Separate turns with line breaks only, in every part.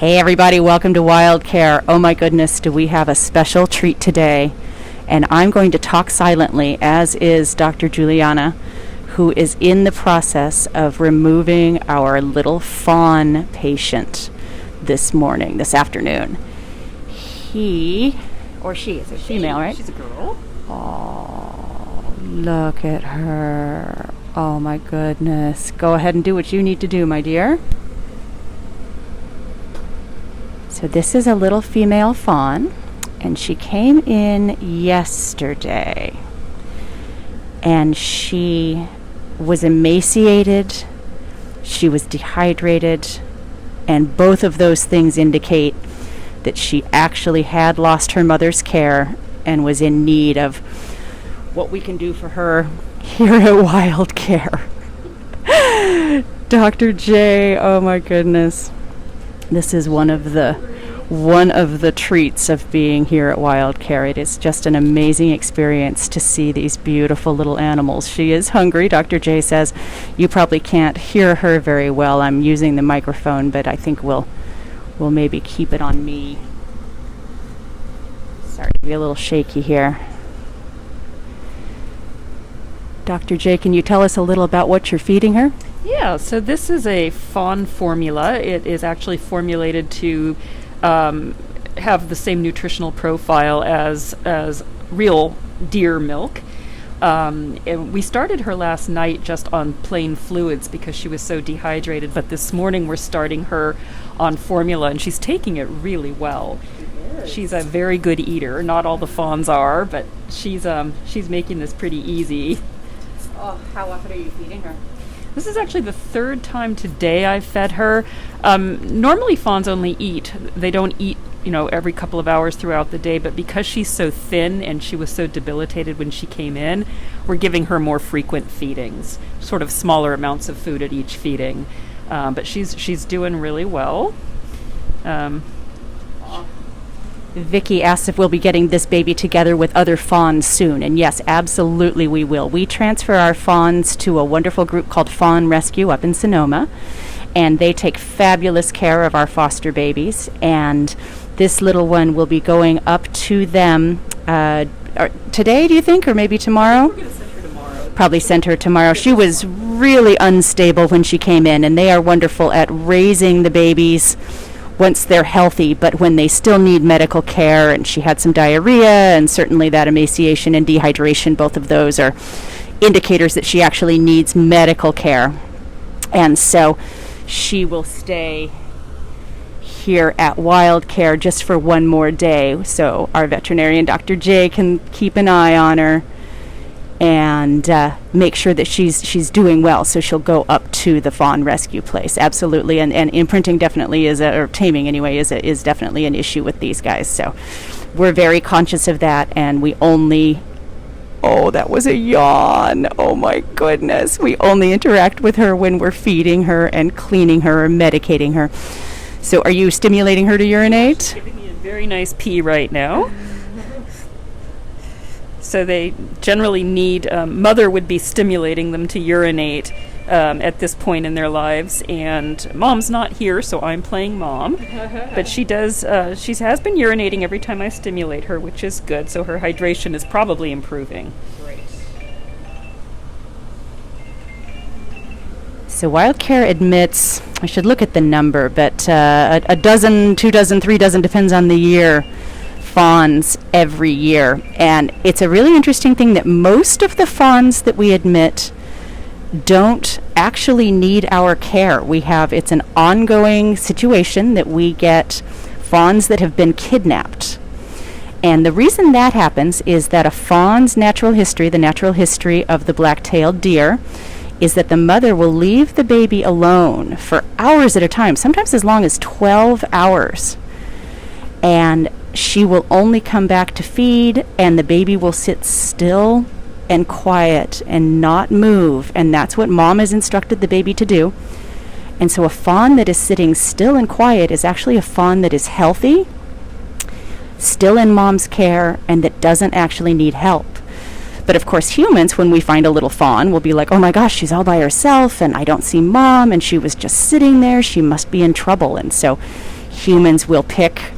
Hey everybody, welcome to WildCare. Oh my goodness, do we have a special treat today. And I'm going to talk silently, as is Dr. Juliana, who is in the process of removing our little fawn patient this afternoon. He, or she, is a female, right?
She's a girl.
Oh, look at her. Oh my goodness. Go ahead and do what you need to do, my dear. So this is a little female fawn, and she came in yesterday, and she was emaciated, she was dehydrated, and both of those things indicate that she actually had lost her mother's care and was in need of what we can do for her here at WildCare. Dr. J, oh my goodness. This is one of the treats of being here at WildCare. It is just an amazing experience to see these beautiful little animals. She is hungry. Dr. J says you probably can't hear her very well. I'm using the microphone, but I think we'll maybe keep it on me. Sorry to be a little shaky here. Dr. J, can you tell us a little about what you're feeding her?
Yeah, so this is a fawn formula. It is actually formulated to have the same nutritional profile as real deer milk. And we started her last night just on plain fluids because she was so dehydrated, but this morning we're starting her on formula, and she's taking it really well. She's a very good eater. Not all the fawns are, but she's making this pretty easy.
Oh, how often are you feeding her?
This is actually the third time today I've fed her. Normally fawns only eat. They don't eat, every couple of hours throughout the day, but because she's so thin and she was so debilitated when she came in, we're giving her more frequent feedings, sort of smaller amounts of food at each feeding. But she's doing really well.
Vicky asks if we'll be getting this baby together with other fawns soon, and yes, absolutely we will. We transfer our fawns to a wonderful group called Fawn Rescue up in Sonoma, and they take fabulous care of our foster babies, and this little one will be going up to them today, do you think, or maybe tomorrow?
We're going to send her tomorrow.
Probably send her tomorrow. She was really unstable when she came in, and they are wonderful at raising the babies once they're healthy, but when they still need medical care, and she had some diarrhea, and certainly that emaciation and dehydration, both of those are indicators that she actually needs medical care. And so she will stay here at WildCare just for one more day, so our veterinarian Dr. J can keep an eye on her and make sure that she's doing well. So she'll go up to the Fawn Rescue place, absolutely. And imprinting definitely or taming anyway, is definitely an issue with these guys. So we're very conscious of that, and we only. Oh, that was a yawn. Oh my goodness. We only interact with her when we're feeding her and cleaning her or medicating her. So are you stimulating her to urinate?
She's giving me a very nice pee right now. So they generally need, mother would be stimulating them to urinate at this point in their lives, and mom's not here, so I'm playing mom. But she has been urinating every time I stimulate her, which is good, so her hydration is probably improving.
Great. So WildCare admits, I should look at the number, but a dozen, 2 dozen, 3 dozen, depends on the year, fawns every year. And it's a really interesting thing that most of the fawns that we admit don't actually need our care. It's an ongoing situation that we get fawns that have been kidnapped. And the reason that happens is that a fawn's natural history, the natural history of the black-tailed deer, is that the mother will leave the baby alone for hours at a time, sometimes as long as 12 hours. And she will only come back to feed, and the baby will sit still and quiet and not move, and that's what mom has instructed the baby to do. And so a fawn that is sitting still and quiet is actually a fawn that is healthy, still in mom's care, and that doesn't actually need help. But of course humans, when we find a little fawn, will be like, oh my gosh, she's all by herself and I don't see mom and she was just sitting there, she must be in trouble. And so humans will pick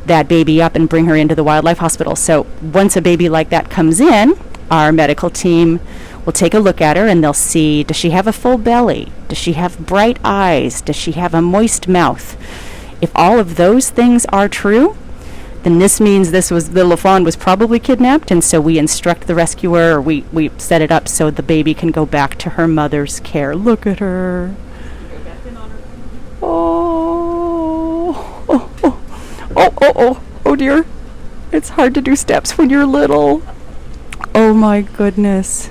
that baby up and bring her into the wildlife hospital. So once a baby like that comes in, our medical team will take a look at her and they'll see, does she have a full belly? Does she have bright eyes? Does she have a moist mouth? If all of those things are true, then this means the little fawn was probably kidnapped, and so we instruct the rescuer, or we set it up so the baby can go back to her mother's care. Look at her. Oh, oh, oh, oh, oh, oh, oh dear. It's hard to do steps when you're little. Oh my goodness.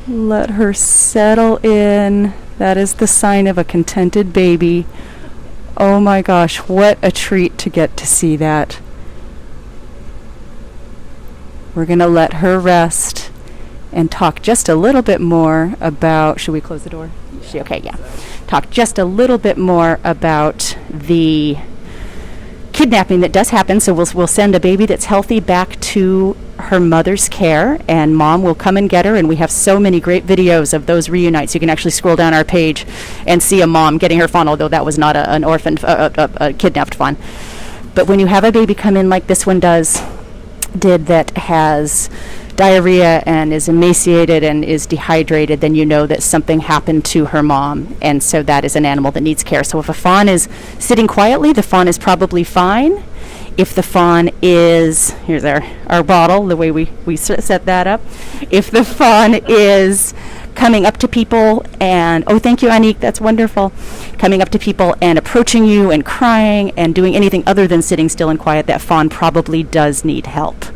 Let her settle in. That is the sign of a contented baby. Oh my gosh, what a treat to get to see that. We're going to let her rest and talk just a little bit more about, should we close the door? Okay, yeah. Talk just a little bit more about the kidnapping that does happen. So we'll send a baby that's healthy back to her mother's care, and mom will come and get her, and we have so many great videos of those reunites. You can actually scroll down our page and see a mom getting her fawn, although that was not an orphaned, a kidnapped fawn. But when you have a baby come in like this one did that has diarrhea and is emaciated and is dehydrated, then you know that something happened to her mom, and so that is an animal that needs care. So if a fawn is sitting quietly, the fawn is probably fine. If the fawn is, here's our bottle, the way we set that up. If the fawn is coming up to people and, oh, thank you, Anique, that's wonderful. Coming up to people and approaching you and crying and doing anything other than sitting still and quiet, that fawn probably does need help.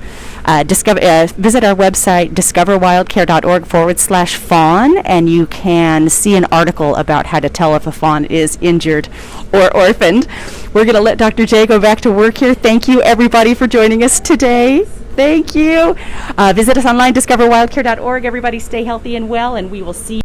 Visit our website, discoverwildcare.org/fawn, and you can see an article about how to tell if a fawn is injured or orphaned. We're going to let Dr. J go back to work here. Thank you, everybody, for joining us today. Thank you. Visit us online, discoverwildcare.org. Everybody stay healthy and well, and we will see you.